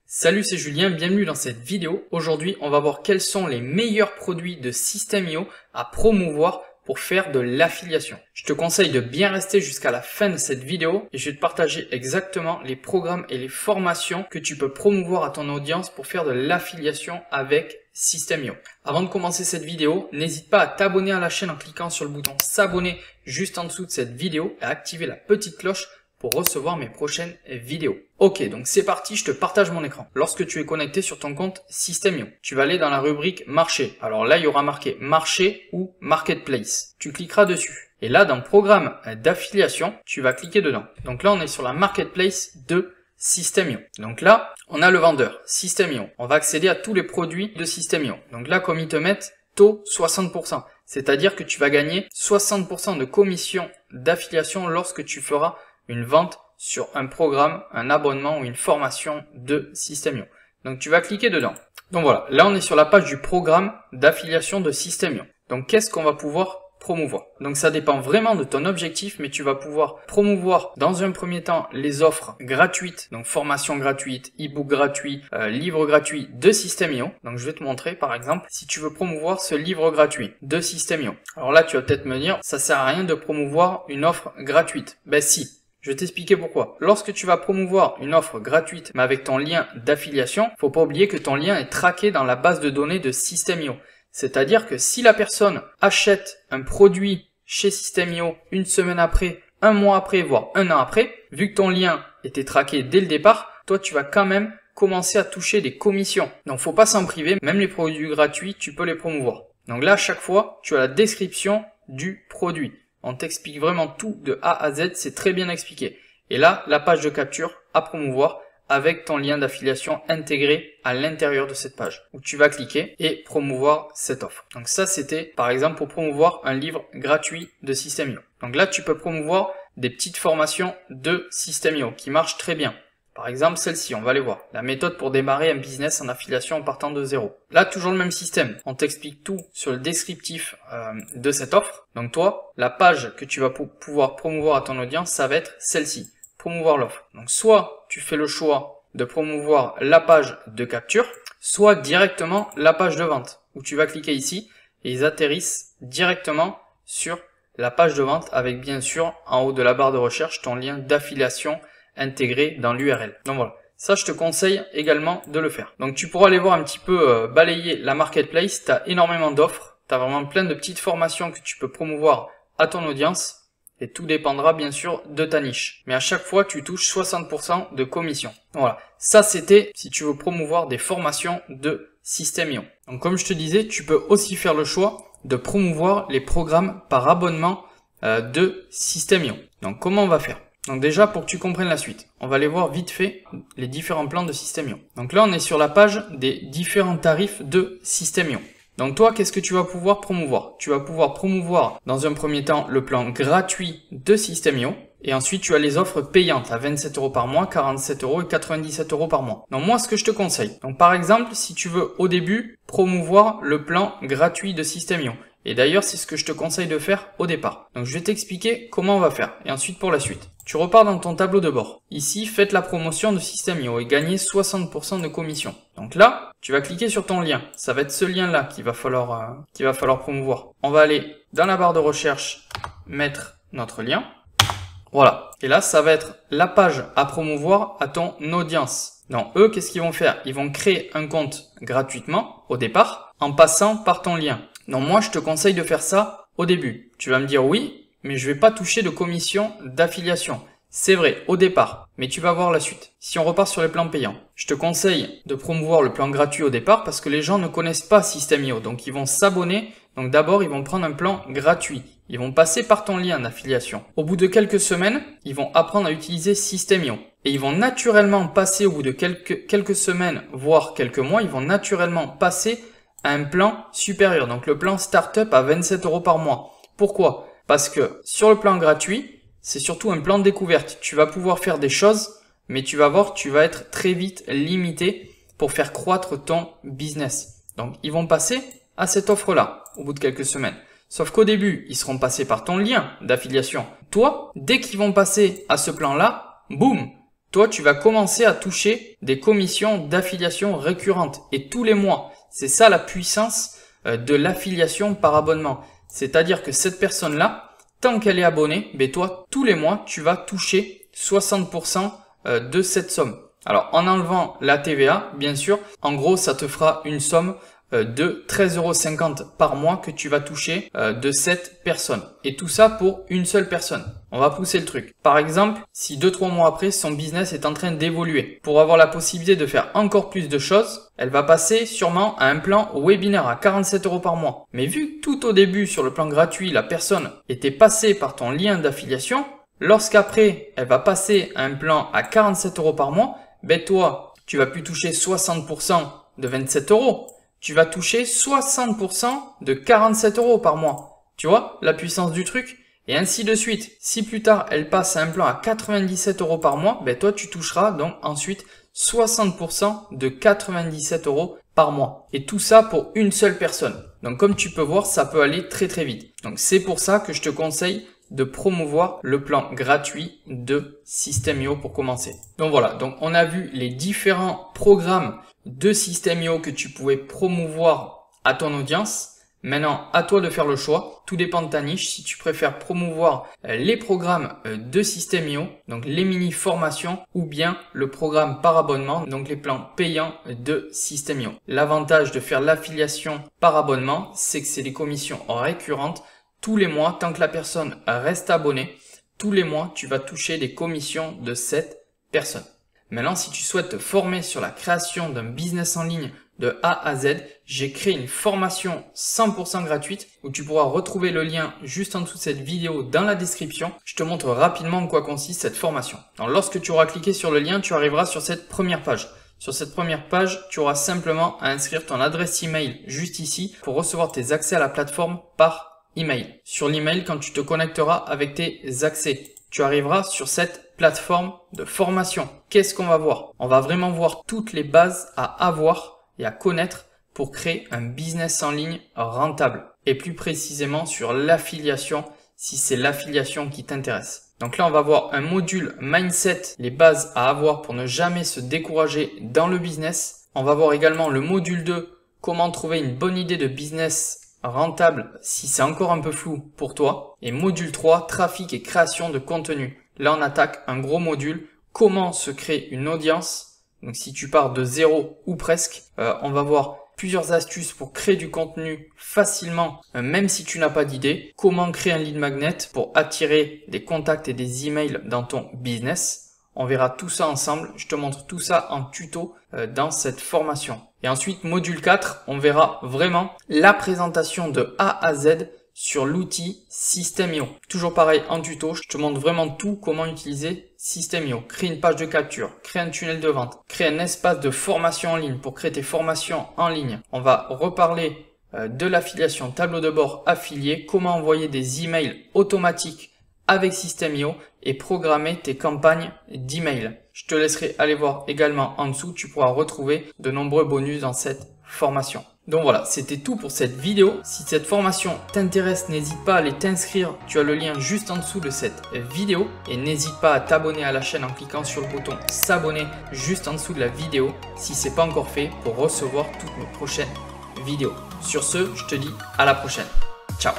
Salut, c'est Julien, bienvenue dans cette vidéo. Aujourd'hui, on va voir quels sont les meilleurs produits de System.io à promouvoir pour faire de l'affiliation. Je te conseille de bien rester jusqu'à la fin de cette vidéo et je vais te partager exactement les programmes et les formations que tu peux promouvoir à ton audience pour faire de l'affiliation avec System.io. Avant de commencer cette vidéo, n'hésite pas à t'abonner à la chaîne en cliquant sur le bouton s'abonner juste en dessous de cette vidéo et à activer la petite cloche pour recevoir mes prochaines vidéos. Ok, donc c'est parti, je te partage mon écran. Lorsque tu es connecté sur ton compte System.io, tu vas aller dans la rubrique marché. Alors là, il y aura marqué marché ou marketplace. Tu cliqueras dessus. Et là, dans programme d'affiliation, tu vas cliquer dedans. Donc là, on est sur la marketplace de System.io. Donc là, on a le vendeur, System.io. On va accéder à tous les produits de System.io. Donc là, comme ils te mettent taux 60%. C'est-à-dire que tu vas gagner 60% de commission d'affiliation lorsque tu feras une vente sur un programme, un abonnement ou une formation de System.io. Donc tu vas cliquer dedans. Donc voilà, là on est sur la page du programme d'affiliation de System.io. Donc qu'est-ce qu'on va pouvoir promouvoir? Donc ça dépend vraiment de ton objectif, mais tu vas pouvoir promouvoir dans un premier temps les offres gratuites, donc formation gratuite, e-book gratuit, livre gratuit de System.io. Donc je vais te montrer par exemple si tu veux promouvoir ce livre gratuit de System.io. Alors là tu vas peut-être me dire, ça sert à rien de promouvoir une offre gratuite. Ben si. Je vais t'expliquer pourquoi. Lorsque tu vas promouvoir une offre gratuite, mais avec ton lien d'affiliation, faut pas oublier que ton lien est traqué dans la base de données de System.io. C'est-à-dire que si la personne achète un produit chez System.io une semaine après, un mois après, voire un an après, vu que ton lien était traqué dès le départ, toi tu vas quand même commencer à toucher des commissions. Donc faut pas s'en priver, même les produits gratuits, tu peux les promouvoir. Donc là, à chaque fois, tu as la description du produit. On t'explique vraiment tout de A à Z, c'est très bien expliqué. Et là, la page de capture à promouvoir avec ton lien d'affiliation intégré à l'intérieur de cette page où tu vas cliquer et promouvoir cette offre. Donc ça, c'était par exemple pour promouvoir un livre gratuit de System.io. Donc là, tu peux promouvoir des petites formations de System.io qui marchent très bien. Par exemple, celle-ci, on va aller voir. La méthode pour démarrer un business en affiliation en partant de zéro. Là, toujours le même système. On t'explique tout sur le descriptif de cette offre. Donc toi, la page que tu vas pouvoir promouvoir à ton audience, ça va être celle-ci. Promouvoir l'offre. Donc soit tu fais le choix de promouvoir la page de capture, soit directement la page de vente. Où tu vas cliquer ici et ils atterrissent directement sur la page de vente avec bien sûr en haut de la barre de recherche ton lien d'affiliation intégré dans l'URL. Donc voilà, ça je te conseille également de le faire. Donc tu pourras aller voir un petit peu balayer la marketplace, tu as énormément d'offres, tu as vraiment plein de petites formations que tu peux promouvoir à ton audience et tout dépendra bien sûr de ta niche. Mais à chaque fois tu touches 60% de commission. Voilà, ça c'était si tu veux promouvoir des formations de System.io. Donc comme je te disais, tu peux aussi faire le choix de promouvoir les programmes par abonnement de System.io. Donc comment on va faire? Donc déjà, pour que tu comprennes la suite, on va aller voir vite fait les différents plans de System.io. Donc là, on est sur la page des différents tarifs de System.io. Donc toi, qu'est-ce que tu vas pouvoir promouvoir? Tu vas pouvoir promouvoir dans un premier temps le plan gratuit de System.io. Et ensuite, tu as les offres payantes à 27 € par mois, 47 € et 97 € par mois. Donc moi, ce que je te conseille. Donc par exemple, si tu veux au début promouvoir le plan gratuit de System.io. Et d'ailleurs, c'est ce que je te conseille de faire au départ. Donc je vais t'expliquer comment on va faire. Et ensuite pour la suite. Tu repars dans ton tableau de bord. Ici, faites la promotion de System.io et gagnez 60% de commission. Donc là, tu vas cliquer sur ton lien. Ça va être ce lien-là qu'il va falloir promouvoir. On va aller dans la barre de recherche, mettre notre lien. Voilà. Et là, ça va être la page à promouvoir à ton audience. Donc eux, qu'est-ce qu'ils vont faire? Ils vont créer un compte gratuitement au départ en passant par ton lien. Donc moi, je te conseille de faire ça au début. Tu vas me dire oui, mais je vais pas toucher de commission d'affiliation. C'est vrai, au départ, mais tu vas voir la suite. Si on repart sur les plans payants, je te conseille de promouvoir le plan gratuit au départ parce que les gens ne connaissent pas System.io. Donc ils vont s'abonner. Donc d'abord, ils vont prendre un plan gratuit. Ils vont passer par ton lien d'affiliation. Au bout de quelques semaines, ils vont apprendre à utiliser System.io. Et ils vont naturellement passer au bout de quelques semaines, voire quelques mois, ils vont naturellement passer à un plan supérieur. Donc le plan Startup à 27 € par mois. Pourquoi? Parce que sur le plan gratuit, c'est surtout un plan de découverte. Tu vas pouvoir faire des choses, mais tu vas voir, tu vas être très vite limité pour faire croître ton business. Donc ils vont passer à cette offre-là au bout de quelques semaines. Sauf qu'au début, ils seront passés par ton lien d'affiliation. Toi, dès qu'ils vont passer à ce plan-là, boum, toi, tu vas commencer à toucher des commissions d'affiliation récurrentes et tous les mois. C'est ça la puissance de l'affiliation par abonnement. C'est-à-dire que cette personne-là, tant qu'elle est abonnée, ben toi, tous les mois, tu vas toucher 60% de cette somme. Alors, en enlevant la TVA, bien sûr, en gros, ça te fera une somme de 13,50 € par mois que tu vas toucher de cette personne. Et tout ça pour une seule personne. On va pousser le truc. Par exemple, si 2-3 mois après, son business est en train d'évoluer. Pour avoir la possibilité de faire encore plus de choses, elle va passer sûrement à un plan webinaire à 47 € par mois. Mais vu que tout au début, sur le plan gratuit, la personne était passée par ton lien d'affiliation, lorsqu'après, elle va passer à un plan à 47 € par mois, ben toi, tu vas plus toucher 60% de 27 €. Tu vas toucher 60% de 47 € par mois. Tu vois la puissance du truc? Et ainsi de suite. Si plus tard, elle passe à un plan à 97 € par mois, ben toi, tu toucheras donc ensuite 60% de 97 € par mois. Et tout ça pour une seule personne. Donc comme tu peux voir, ça peut aller très très vite. Donc c'est pour ça que je te conseille de promouvoir le plan gratuit de System.io pour commencer. Donc voilà, donc on a vu les différents programmes de System.io que tu pouvais promouvoir à ton audience. Maintenant, à toi de faire le choix. Tout dépend de ta niche. Si tu préfères promouvoir les programmes de System.io, donc les mini formations, ou bien le programme par abonnement, donc les plans payants de System.io. L'avantage de faire l'affiliation par abonnement, c'est que c'est des commissions récurrentes. Tous les mois, tant que la personne reste abonnée, tous les mois, tu vas toucher des commissions de cette personne. Maintenant, si tu souhaites te former sur la création d'un business en ligne de A à Z, j'ai créé une formation 100% gratuite où tu pourras retrouver le lien juste en dessous de cette vidéo dans la description. Je te montre rapidement en quoi consiste cette formation. Alors, lorsque tu auras cliqué sur le lien, tu arriveras sur cette première page. Sur cette première page, tu auras simplement à inscrire ton adresse email juste ici pour recevoir tes accès à la plateforme par email. Sur l'email, quand tu te connecteras avec tes accès, tu arriveras sur cette plateforme de formation. Qu'est-ce qu'on va voir? On va vraiment voir toutes les bases à avoir et à connaître pour créer un business en ligne rentable. Et plus précisément sur l'affiliation, si c'est l'affiliation qui t'intéresse. Donc là, on va voir un module mindset, les bases à avoir pour ne jamais se décourager dans le business. On va voir également le module 2, comment trouver une bonne idée de business rentable si c'est encore un peu flou pour toi. Et module 3, trafic et création de contenu. Là, on attaque un gros module, comment se créer une audience. Donc si tu pars de zéro ou presque, on va voir plusieurs astuces pour créer du contenu facilement, même si tu n'as pas d'idée. Comment créer un lead magnet pour attirer des contacts et des emails dans ton business. On verra tout ça ensemble. Je te montre tout ça en tuto dans cette formation. Et ensuite, module 4, on verra vraiment la présentation de A à Z sur l'outil System.io. Toujours pareil en tuto, je te montre vraiment tout comment utiliser System.io. Créer une page de capture, créer un tunnel de vente, créer un espace de formation en ligne pour créer tes formations en ligne. On va reparler de l'affiliation, tableau de bord affilié, comment envoyer des emails automatiques avec System.io et programmer tes campagnes d'email. Je te laisserai aller voir également en dessous, tu pourras retrouver de nombreux bonus dans cette formation. Donc voilà, c'était tout pour cette vidéo. Si cette formation t'intéresse, n'hésite pas à aller t'inscrire. Tu as le lien juste en dessous de cette vidéo. Et n'hésite pas à t'abonner à la chaîne en cliquant sur le bouton s'abonner juste en dessous de la vidéo si ce n'est pas encore fait pour recevoir toutes mes prochaines vidéos. Sur ce, je te dis à la prochaine. Ciao!